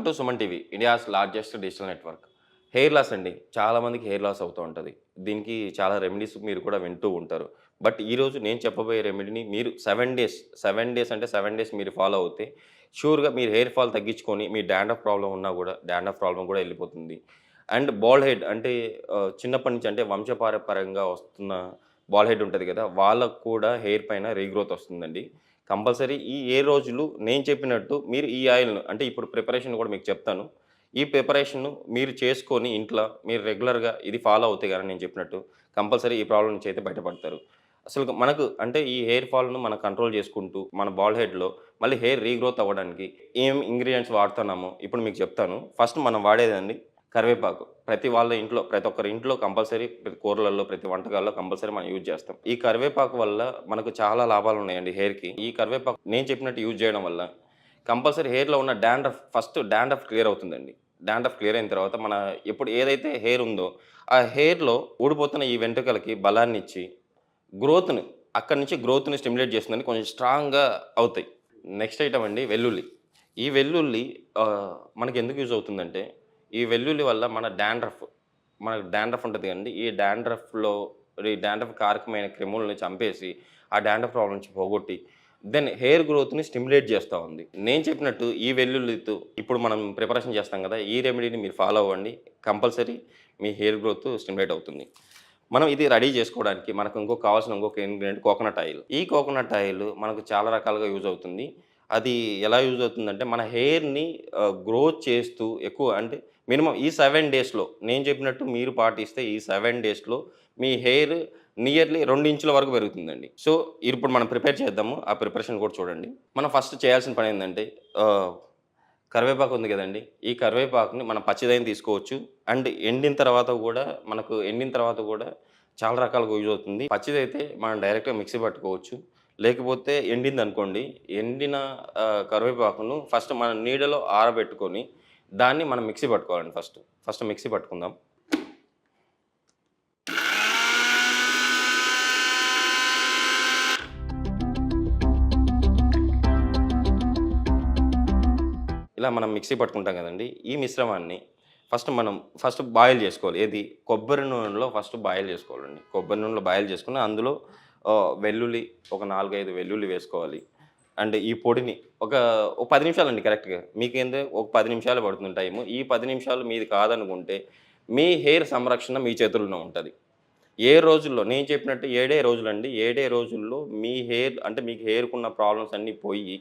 To Suman TV, India's largest digital network. Hair loss అండి. చాలామందికి hair loss అవుతూ ఉంటది. దీనికి చాలా రెమెడీస్ మీరు కూడా వింటూ ఉంటారు. బట్ ఈరోజు నేను చెప్పబోయే రెమెడీని మీరు 7 డేస్ అంటే 7 డేస్ మీరు ఫాలో అవుతే షూర్‌గా మీరు హెయిర్ ఫాల్ తగ్గించుకొని మీ డాండ్రఫ్ ప్రాబ్లమ్ ఉన్నా గూడా డాండ్రఫ్ ప్రాబ్లమ్ కూడా ఎళ్ళిపోతుంది. అండ్ బాల్డ్ హెడ్ అంటే చిన్నప్పటి నుంచి అంటే వంశపారపర్యంగా వస్తున్న బాల్డ్ హెడ్ ఉంటది గదా! వాళ్ళకి కూడా హెయిర్ పైన రీగ్రోత్ వస్తుందండి. కంపల్సరీ ఏ రోజులు నేను చెప్పినట్టు మీరు ఈ ఆయిల్‌ను అంటే ఇప్పుడు ప్రిపరేషన్ కూడా మీకు చెప్తాను. ఈ ప్రిపరేషన్‌ను మీరు చేసుకొని ఇంట్ల మీరు రెగ్యులర్‌గా ఇది ఫాలో అవుతే గాని నేను చెప్పినట్టు కంపల్సరీ ఈ ప్రాబ్లమ్ నుంచి అయితే బయటపడతారు. అసలు మనకు అంటే ఈ హెయిర్ ఫాల్‌ను మనం కంట్రోల్ చేసుకుంటూ మన బాల్డ్ హెడ్‌లో మళ్ళీ హెయిర్ రీగ్రోత్ అవ్వడానికి ఏం ఇంగ్రీడియెంట్స్ వాడుతున్నామో ఇప్పుడు మీకు చెప్తాను. ఫస్ట్ మనం వాడేదండి కరివేపాకు. ప్రతి వాళ్ళ ఇంట్లో ప్రతి ఒక్కరి ఇంట్లో కంపల్సరీ ప్రతి కూరలలో, ప్రతి వంటకాల్లో కంపల్సరీ మనం యూజ్ చేస్తాం. ఈ కరివేపాకు వల్ల మనకు చాలా లాభాలున్నాయండి హెయిర్‌కి. ఈ కరివేపాకు నేను చెప్పినట్టు యూజ్ చేయడం వల్ల కంపల్సరీ హెయిర్‌లో ఉన్న డాండ్రఫ్ ఫస్ట్ డాండ్రఫ్ క్లియర్ అవుతుందండి. డాండ్రఫ్ క్లియర్ అయిన తర్వాత మన ఇప్పుడు ఏదైతే హెయిర్ ఉందో, ఆ హెయిర్‌లో ఊడిపోతున్న ఈ వెంట్రుకలకి బలాన్నిచ్చి, గ్రోత్‌ని అక్కడి నుంచి గ్రోత్‌ని స్టిమ్యులేట్ చేస్తుందని కొంచెం స్ట్రాంగ్‌గా అవుతాయి. నెక్స్ట్ ఐటమ్ అండి వెల్లుల్లి. ఈ వెల్లుల్లి మనకెందుకు యూజ్ అవుతుందంటే, ఈ వెల్లుల్లి వల్ల మనకు డాండ్రఫ్ ఉంటది కదండీ! ఈ డాండ్రఫ్ కారకమైన క్రిములని చంపేసి, ఆ డాండ్రఫ్ ప్రాబ్లమ్ నుంచి పోగొట్టి, దెన్ హెయిర్ గ్రోత్‌ని స్టిమ్యులేట్ చేస్తా ఉంది. నేను చెప్పినట్టు ఈ వెల్లుల్లితో ఇప్పుడు మనం ప్రిపరేషన్ చేస్తాం కదా! ఈ రెమెడీని మీరు ఫాలో అవ్వండి. కంపల్సరీ మీ హెయిర్ గ్రోత్ స్టిమ్యులేట్ అవుతుంది. మనం ఇది రెడీ చేసుకోవడానికి మనకు కావాల్సిన ఇంకొక ఇంగ్రీడియెంట్ కోకోనట్ ఆయిల్. ఈ కోకోనట్ ఆయిల్ మనకు చాలా రకాలుగా యూజ్ అవుతుంది. అది ఎలా యూజ్ అవుతుందంటే మన హెయిర్‌ని గ్రోత్ చేస్తూ ఎక్కువ అంటే మినిమమ్ ఈ 7 డేస్‌లో నేను చెప్పినట్టు మీరు పాటిస్తే ఈ 7 డేస్‌లో మీ హెయిర్ నియర్లీ 2 ఇంచుల వరకు పెరుగుతుందండి. సో, ఇప్పుడు మనం ప్రిపేర్ చేద్దాము. ఆ ప్రిపరేషన్ కూడా చూడండి. మనం ఫస్ట్ చేయాల్సిన పనేందంటే ఆహ్, కరివేపాకు ఉంది గదండీ! ఈ కరివేపాకుని మనం పచ్చిదైన తీసుకోవచ్చు. అండ్ ఎండిన తర్వాత గూడా చాలా రకాలుగా యూజ్ అవుతుంది. పచ్చిదైతే మనం డైరెక్ట్‌గా మిక్సీ పట్టుకోవచ్చు. లేకపోతే ఎండిందనుకోండి, ఎండిన కరివేపాకును ఫస్ట్ మనం నీడలో ఆరబెట్టుకొని, దాన్ని మనం మిక్సీ పట్టుకోవాలండి ఫస్ట్. ఫస్ట్ మిక్సీ పట్టుకుందాం. ఇలా మనం మిక్సీ పట్టుకుంటాం కదండీ! ఈ మిశ్రమాన్ని ఫస్ట్ బాయిల్ చేసుకోవాలి. ఏది? కొబ్బరి నూనెలో ఫస్ట్ బాయిల్ చేసుకోవాలండి. కొబ్బరి నూనెలో బాయిల్ చేసుకొని అందులో వెల్లుల్లి ఒక 4, 5 వెల్లుల్లి వేసుకోవాలి. అండ్ ఈ పొడిని ఒక 10 నిమిషాలండి కరెక్ట్‌గా. మీకేంది ఒక 10 నిమిషాలే పడుతుంది టైము. ఈ 10 నిమిషాలు మీది కాదనుకుంటే, మీ హెయిర్ సంరక్షణ మీ చేతుల్లోనే ఉంటది. ఏ రోజుల్లో నేను చెప్పినట్టు 7 రోజులండి. 7 రోజుల్లో మీ హెయిర్ అంటే మీకు హెయిర్‌కున్న ప్రాబ్లమ్స్ అన్నీ పోయి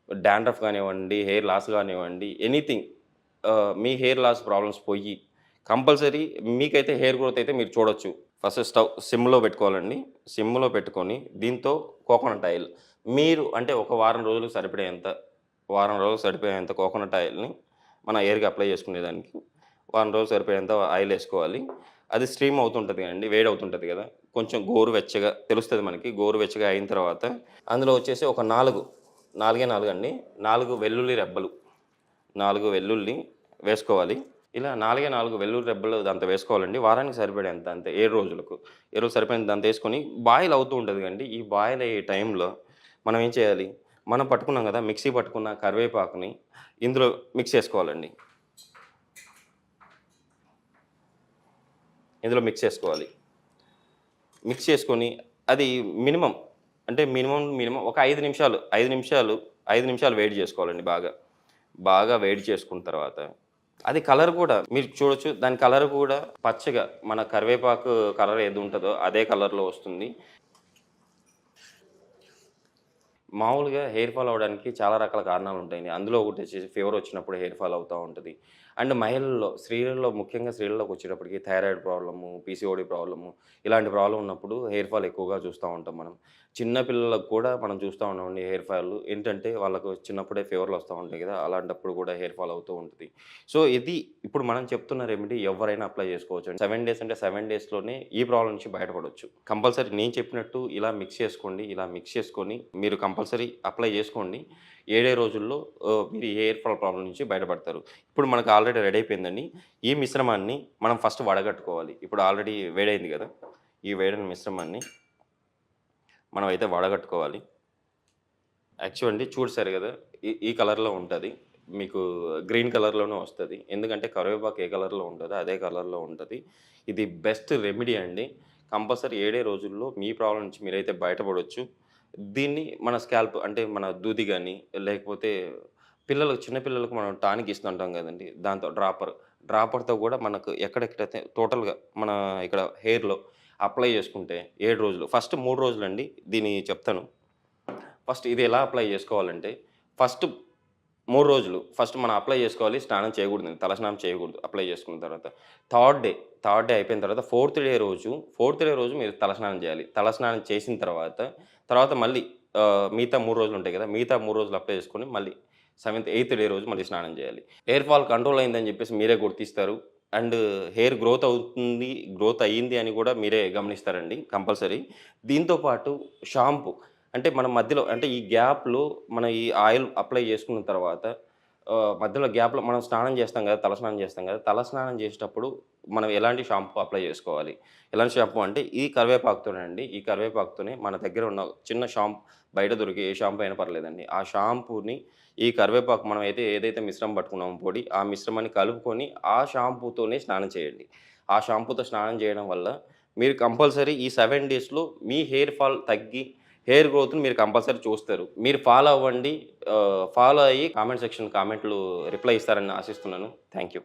డాండ్రఫ్ కానివ్వండి, హెయిర్ లాస్ కానివ్వండి, ఎనీథింగ్ మీ హెయిర్ లాస్ ప్రాబ్లమ్స్ పోయి కంపల్సరీ మీకైతే హెయిర్ గ్రోత్ అయితే మీరు చూడొచ్చు. ఫస్ట్ స్టవ్ సిమ్‌లో పెట్టుకోవాలండి. సిమ్‌లో పెట్టుకొని దీంతో కోకోనట్ ఆయిల్ మీరు అంటే వారం రోజులకు సరిపోయేంత కోకోనట్ ఆయిల్‌ని మన హెయిర్‌కి అప్లై చేసుకునేదానికి వారం రోజులు సరిపోయేంత ఆయిల్ ఏసుకోవాలి. అది స్ట్రీమ్ అవుతుంటది కదండీ! వేడవుతుంటది కదా! కొంచెం గోరువెచ్చగా తెలుస్తది మనకి. గోరువెచ్చగా అయిన తర్వాత అందులో వచ్చేసి ఒక 4 అండి. 4 వెల్లుల్లి రెబ్బలు. 4 వెల్లుల్లి వేసుకోవాలి. ఇలా 4 వెల్లుల్లి రెబ్బలు అంత వేసుకోవాలండి. వారానికి సరిపడేంత అంతే 7 రోజులకు. 7 రోజులు సరిపోయేంత అంత ఏసుకొని బాయిల్ అవుతూ ఉంటది కదండీ! ఈ బాయిల్ అయ్యే టైంలో మనం ఏం చేయాలి? మనం పట్టుకున్నాం కదా! మిక్సీ పట్టుకున్న కరివేపాకుని ఇందులో మిక్స్ చేసుకోవాలండి. ఇందులో మిక్స్ చేసుకోవాలి. మిక్స్ చేసుకొని అది మినిమమ్ అంటే మినిమమ్ ఒక 5 నిమిషాలు వేడి చేసుకోవాలండి బాగా. బాగా వేడి చేసుకున్న తర్వాత అది కలర్ కూడా మీరు చూడొచ్చు. దాని కలర్ కూడా పచ్చగా మన కరివేపాకు కలర్ ఏది ఉంటదో అదే కలర్‌లో వస్తుంది. మామూలుగా హెయిర్ ఫాల్ అవ్వడానికి చాలా రకాల కారణాలుంటాయండి. అందులో ఒకటొచ్చేసి ఫీవర్ వచ్చినప్పుడు హెయిర్ ఫాల్ అవుతా ఉంటది. అండ్ ముఖ్యంగా స్త్రీలలోకొచ్చేటప్పటికి థైరాయిడ్ ప్రాబ్లము, పీసీఓడీ ప్రాబ్లము ఇలాంటి ప్రాబ్లమ్ ఉన్నప్పుడు హెయిర్ ఫాల్ ఎక్కువగా చూస్తా ఉంటాం మనం. చిన్న పిల్లలకు కూడా మనం చూస్తా ఉన్నామండి హెయిర్ ఫాల్. ఏంటంటే వాళ్ళకు చిన్నప్పుడే ఫీవర్‌లు వస్తా ఉంటాయి కదా! అలాంటప్పుడు కూడా హెయిర్ ఫాల్ అవుతూ ఉంటది. సో, ఇప్పుడు మనం చెప్తున్న రెమెడీ ఎవరైనా అప్లై చేసుకోవచ్చండి. 7 డేస్ అంటే 7 డేస్‌లోనే ఈ ప్రాబ్లమ్ నుంచి బయటపడొచ్చు. కంపల్సరీ నేను చెప్పినట్టు ఇలా మిక్స్ చేసుకోండి. ఇలా మిక్స్ చేసుకొని మీరు కంపల్సరీ అప్లై చేసుకోండి. 7 రోజుల్లో మీరు ఈ హెయిర్ ఫాల్ ప్రాబ్లమ్ నుంచి బయటపడతారు. ఇప్పుడు మనకు ఆల్రెడీ రెడీ అయిపోయిందండి. ఈ మిశ్రమాన్ని మనం ఫస్ట్ వడగట్టుకోవాలి. ఇప్పుడు ఆల్రెడీ వేడైంది గదా! ఈ వేడైన మిశ్రమాన్ని మనమైతే వడగట్టుకోవాలి. యాక్చువల్ అండి చూసారు గదా! ఈ కలర్‌లో ఉంటది. మీకు గ్రీన్ కలర్‌లోనే వస్తది. ఎందుకంటే కరివేపాకు ఏ కలర్‌లో ఉంటదో అదే కలర్‌లో ఉంటది. ఇది బెస్ట్ రెమెడీ అండి. కంపల్సరీ 7 రోజుల్లో మీ ప్రాబ్లమ్ నుంచి మీరైతే బయటపడొచ్చు. దీన్ని మన స్కాల్ప్ అంటే మన దూది గాని, లేకపోతే చిన్న పిల్లలకు మనం టానిక్ ఇస్తుంటాం గదండీ! దాంతో డ్రాపర్‌తో గూడా మనకు ఎక్కడెక్కడైతే టోటల్‌గా మన ఇక్కడ హెయిర్‌లో అప్లై చేసుకుంటే 7 రోజులు. ఫస్ట్ 3 రోజులండి దీన్ని చెప్తాను. ఫస్ట్ ఇది ఎలా అప్లై చేసుకోవాలంటే, ఫస్ట్ 3 రోజులు ఫస్ట్ మనం అప్లై చేసుకోవాలి. స్నానం చేయకూడదండి. తలస్నానం చేయకూడదు అప్లై చేసుకున్న తర్వాత. థర్డ్ డే అయిపోయిన తర్వాత ఫోర్త్ డే రోజు మీరు తలస్నానం చేయాలి. తలస్నానం చేసిన తర్వాత మళ్ళీ మిగతా 3 రోజులు ఉంటాయి కదా! మిగతా 3 రోజులు అప్లై చేసుకొని మళ్ళీ ఎయిత్ డే రోజు మళ్ళీ స్నానం చేయాలి. హెయిర్ ఫాల్ కంట్రోల్ అయిందని చెప్పేసి మీరే గుర్తిస్తారు. అండ్ హెయిర్ గ్రోత్ అయ్యింది అని కూడా మీరే గమనిస్తారండి కంపల్సరీ. దీంతో పాటు షాంపూ అంటే మనం మధ్యలో అంటే ఈ గ్యాప్‌లో మనం ఈ ఆయిల్ అప్లై చేసుకున్న తర్వాత మధ్యలో గ్యాప్‌లో మనం స్నానం చేస్తాం కదా! తలస్నానం చేస్తాం కదా! తలస్నానం చేసేటప్పుడు మనం ఎలాంటి షాంపూ అప్లై చేసుకోవాలి? ఎలాంటి షాంపూ అంటే ఈ కరివేపాకుతోనండి. ఈ కరివేపాకుతోనే మన దగ్గర ఉన్న చిన్న బయట దొరికే ఏ షాంపూ అయినా పర్లేదండి. ఆ షాంపూని ఈ కరివేపాకు మనం ఏదైతే మిశ్రమం పట్టుకున్నామో పొడి, ఆ మిశ్రమాన్ని కలుపుకొని ఆ షాంపూతోనే స్నానం చేయండి. ఆ షాంపూతో స్నానం చేయడం వల్ల మీరు కంపల్సరీ ఈ 7 డేస్‌లో మీ హెయిర్ ఫాల్ తగ్గి హెయిర్ గ్రోత్‌ని మీరు కంపల్సరీ చూస్తారు. మీరు ఫాలో అవ్వండి. ఫాలో అయ్యి కామెంట్ సెక్షన్ కామెంట్లు రిప్లై ఇస్తారని ఆశిస్తున్నాను. Thank you.